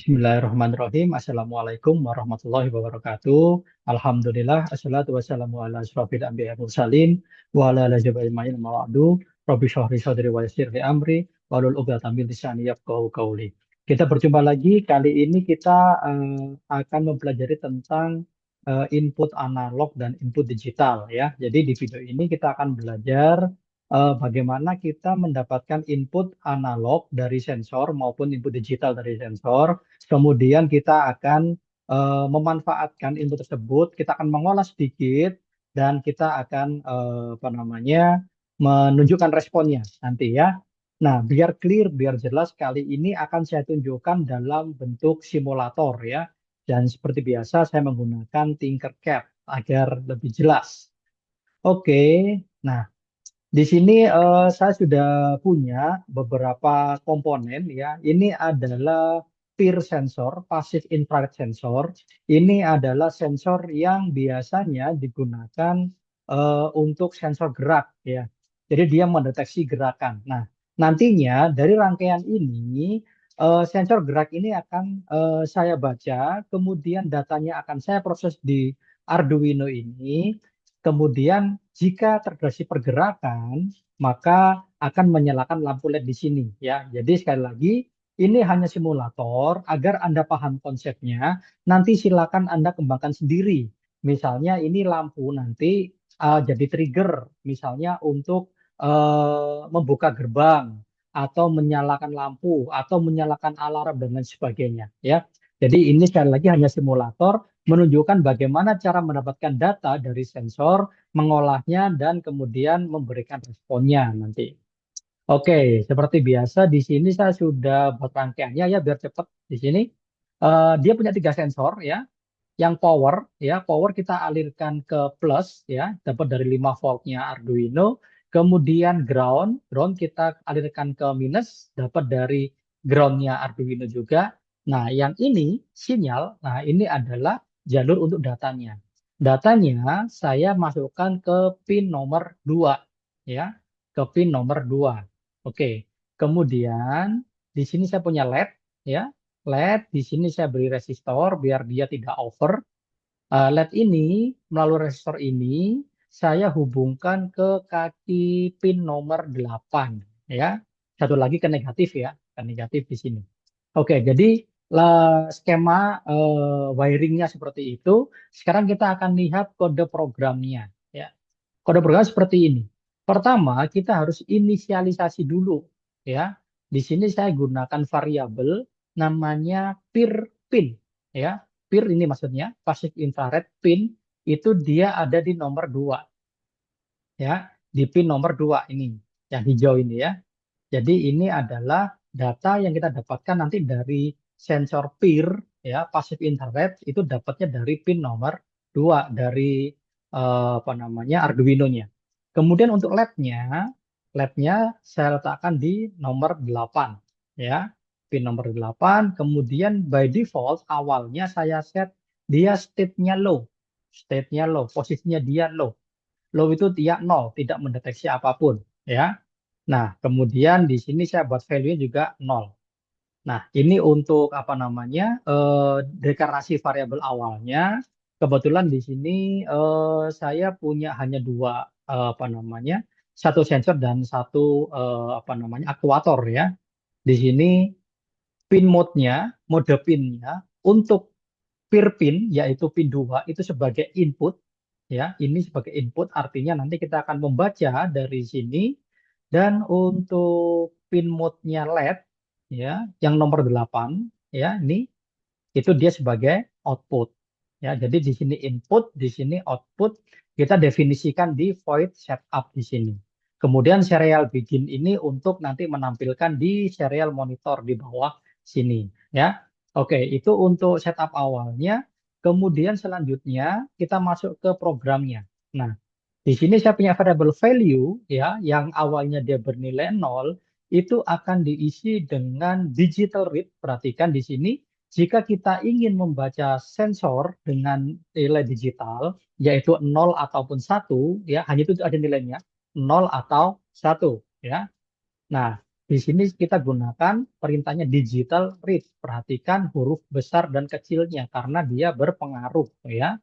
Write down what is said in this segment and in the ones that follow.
Bismillahirrahmanirrahim. Assalamualaikum warahmatullahi wabarakatuh. Alhamdulillah, assalatu wassalamu ala asrofil anbiya wal mursalin wa ala alihi wa ajma'in amma ba'du. Rabbi shrah li sadri wa yassir li amri wahlul 'uqdatam min lisani yafqahu qawli. Kita berjumpa lagi. Kali ini kita akan mempelajari tentang input analog dan input digital ya. Jadi di video ini kita akan belajar bagaimana kita mendapatkan input analog dari sensor maupun input digital dari sensor. Kemudian kita akan memanfaatkan input tersebut, kita akan mengolah sedikit dan kita akan apa namanya menunjukkan responnya nanti ya. Nah, biar clear, biar jelas, kali ini akan saya tunjukkan dalam bentuk simulator ya. Dan seperti biasa saya menggunakan Tinkercad agar lebih jelas. Oke, nah di sini saya sudah punya beberapa komponen ya. Ini adalah PIR sensor, passive infrared sensor. Ini adalah sensor yang biasanya digunakan untuk sensor gerak ya. Jadi dia mendeteksi gerakan. Nah, nantinya dari rangkaian ini sensor gerak ini akan saya baca, kemudian datanya akan saya proses di Arduino ini. Kemudian jika terjadi pergerakan, maka akan menyalakan lampu LED di sini ya. Jadi sekali lagi ini hanya simulator agar Anda paham konsepnya. Nanti silakan Anda kembangkan sendiri. Misalnya ini lampu nanti jadi trigger misalnya untuk membuka gerbang atau menyalakan lampu atau menyalakan alarm dan lain sebagainya ya. Jadi ini sekali lagi hanya simulator menunjukkan bagaimana cara mendapatkan data dari sensor, mengolahnya, dan kemudian memberikan responnya nanti. Oke, seperti biasa di sini saya sudah buat rangkaiannya ya biar cepat di sini. Dia punya 3 sensor ya. Yang power ya, power kita alirkan ke plus ya, dapat dari 5 voltnya Arduino. Kemudian ground, ground kita alirkan ke minus, dapat dari groundnya Arduino juga. Nah, yang ini sinyal, nah ini adalah jalur untuk datanya. Datanya saya masukkan ke pin nomor 2 ya, ke pin nomor 2. Oke. Kemudian di sini saya punya LED ya. LED di sini saya beri resistor biar dia tidak over. LED ini melalui resistor ini saya hubungkan ke kaki pin nomor 8 ya. Satu lagi ke negatif ya, ke negatif di sini. Oke, jadi skema wiringnya seperti itu. Sekarang kita akan lihat kode programnya ya. Kode program seperti ini. Pertama, kita harus inisialisasi dulu ya. Di sini saya gunakan variabel namanya peer pin ya. Peer ini maksudnya passive infrared pin itu dia ada di nomor 2 ya, di pin nomor 2 ini yang hijau ini ya. Jadi ini adalah data yang kita dapatkan nanti dari sensor peer ya, passive infrared itu dapatnya dari pin nomor 2 dari apa namanya Arduino-nya. Kemudian untuk LED-nya saya letakkan di nomor 8 ya. Pin nomor 8, kemudian by default awalnya saya set dia state-nya low. State-nya low, posisinya dia low. Low itu dia nol, tidak mendeteksi apapun ya. Nah, kemudian di sini saya buat value juga nol. Nah, ini untuk apa namanya deklarasi variabel awalnya. Kebetulan di sini saya punya hanya dua apa namanya satu sensor dan satu apa namanya aktuator ya. Di sini pin mode pinnya untuk peer pin yaitu pin 2 itu sebagai input ya. Ini sebagai input artinya nanti kita akan membaca dari sini dan untuk pin mode-nya LED ya yang nomor 8 ya ini itu dia sebagai output ya. Jadi di sini input, di sini output kita definisikan di void setup di sini. Kemudian serial begin ini untuk nanti menampilkan di serial monitor di bawah sini ya. Oke, itu untuk setup awalnya. Kemudian selanjutnya kita masuk ke programnya. Nah, di sini saya punya variable value ya yang awalnya dia bernilai 0 itu akan diisi dengan digital read. Perhatikan di sini jika kita ingin membaca sensor dengan nilai digital yaitu 0 ataupun 1 ya hanya itu ada nilainya 0 atau 1 ya. Nah, di di sini kita gunakan perintahnya digital read. Perhatikan huruf besar dan kecilnya karena dia berpengaruh ya.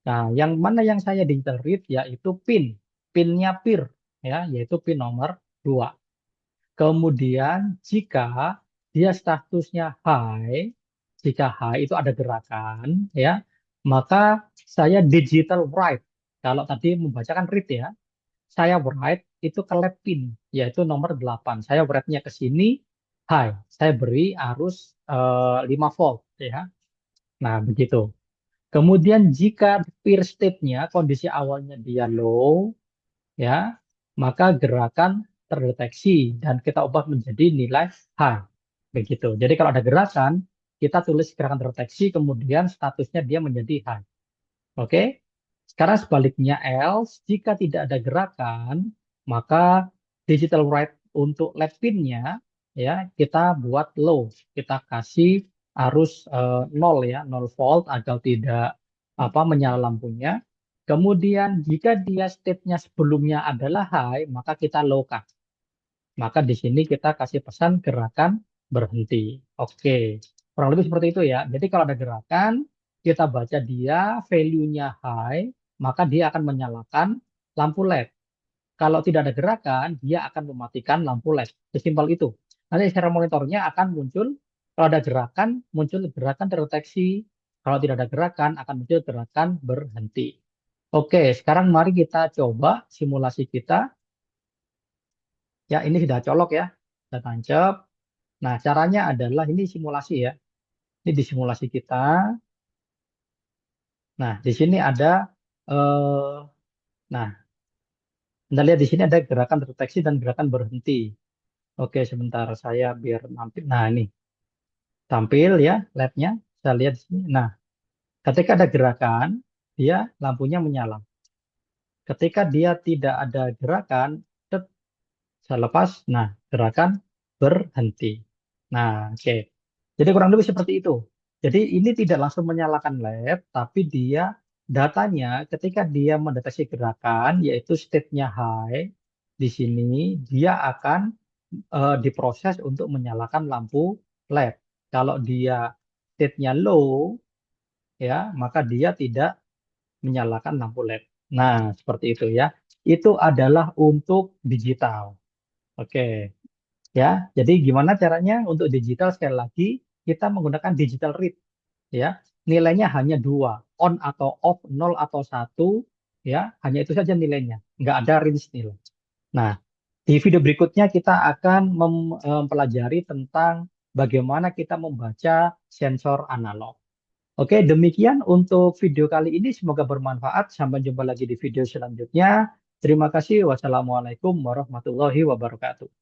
Nah, yang mana yang saya digital read yaitu PIN. PIN-nya PIR ya, yaitu PIN nomor 2. Kemudian jika dia statusnya high, jika high itu ada gerakan ya, maka saya digital write. Kalau tadi membacakan read ya, saya write itu ke lab pin, yaitu nomor 8. Saya write-nya ke sini, high. Saya beri arus 5 volt ya. Nah, begitu. Kemudian jika peer state-nya, kondisi awalnya dia low, ya, maka gerakan terdeteksi dan kita ubah menjadi nilai high. Begitu. Jadi kalau ada gerakan, kita tulis gerakan terdeteksi, kemudian statusnya dia menjadi high. Oke? Sekarang sebaliknya else, jika tidak ada gerakan, maka digital write untuk lab pin-nya ya kita buat low. Kita kasih arus 0 ya, 0 volt agar tidak menyala lampunya. Kemudian jika dia state-nya sebelumnya adalah high, maka kita low kan. Maka di sini kita kasih pesan gerakan berhenti. Oke, kurang lebih seperti itu ya. Jadi kalau ada gerakan, kita baca dia value-nya high, maka dia akan menyalakan lampu LED. Kalau tidak ada gerakan, dia akan mematikan lampu LED. Sesimpel itu. Nanti secara monitornya akan muncul, kalau ada gerakan, muncul gerakan terdeteksi. Kalau tidak ada gerakan, akan muncul gerakan berhenti. Oke, sekarang mari kita coba simulasi kita. Ya, ini sudah colok ya. Sudah tancap. Nah, caranya adalah ini simulasi ya. Ini di simulasi kita. Nah, di sini ada nah, Anda lihat di sini ada gerakan deteksi dan gerakan berhenti. Oke, sebentar saya biar nampil. Nah, ini tampil ya LED-nya. Saya lihat di sini. Nah, ketika ada gerakan, dia lampunya menyala. Ketika dia tidak ada gerakan, saya lepas. Nah, gerakan berhenti. Nah, oke. Jadi kurang lebih seperti itu. Jadi ini tidak langsung menyalakan led, tapi dia datanya ketika dia mendeteksi gerakan, yaitu state-nya high, di sini dia akan diproses untuk menyalakan lampu LED. Kalau dia state-nya low, ya maka dia tidak menyalakan lampu LED. Nah, seperti itu ya. Itu adalah untuk digital. Oke. Ya, jadi gimana caranya untuk digital sekali lagi kita menggunakan digital read ya. Nilainya hanya dua, on atau off, 0 atau 1 ya, hanya itu saja nilainya. Nggak ada range nilai. Nah, di video berikutnya kita akan mempelajari tentang bagaimana kita membaca sensor analog. Oke, demikian untuk video kali ini. Semoga bermanfaat. Sampai jumpa lagi di video selanjutnya. Terima kasih. Wassalamualaikum warahmatullahi wabarakatuh.